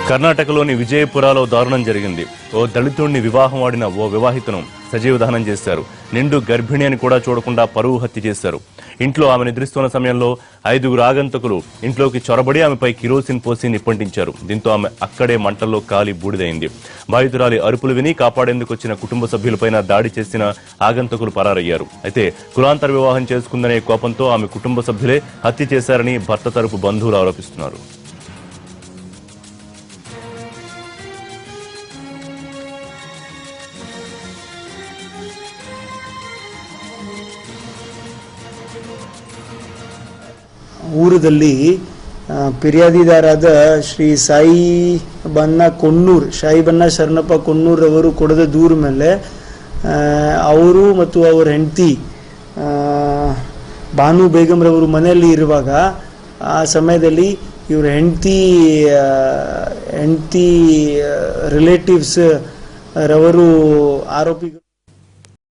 కర్ణాటకలోని విజయపురాలో దారుణం జరిగింది. ఓ దళితుడిని వివాహం ఆడిన ఓ వివాహితను సజీవ దహనం చేశారు. నిండు గర్భిణి అని కూడా చూడకుండా పరువు హత్య చేశారు. ఇంట్లో ఆమె నిద్రిస్తున్న సమయంలో 5గురు ఆగంతకులు ఇంట్లోకి చొరబడి ఆమెపై కిరోసిన్ పోసి నిప్పంటించారు. దీంతో ఆమె అక్కడే మంటల్లో కాలి బూడిదైంది. బాధితురాలి అరుపులు విని కాపాడేందుకు వచ్చిన కుటుంబ సభ్యులపైన దాడి చేసిన ఆగంతకులు పరారయ్యారు. అయితే కులాంతర వివాహం చేసుకుందనే కోపంతో ఆమె కుటుంబ సభ్యులే హత్య చేశారని భర్త తరపు బంధువులు ఆరోపిస్తున్నారు. ಊರದಲ್ಲಿ ಫಿರ್ಯಾದಿದಾರಾದ ಶ್ರೀ ಸಾಯಿಬಣ್ಣ ಶರಣಪ್ಪ ಕೊಣ್ಣೂರ್ ಅವರು ಕೊಡದ ದೂರು ಮೇಲೆ ಅವರು ಮತ್ತು ಅವರ ಹೆಂಡತಿ ಭಾನು ಬೇಗಂರವರು ಮನೆಯಲ್ಲಿ ಇರುವಾಗ ಆ ಸಮಯದಲ್ಲಿ ಇವರ ಹೆಂಡತಿ ರಿಲೇಟಿವ್ಸ್ ರವರು ಆರೋಪಿಗಳು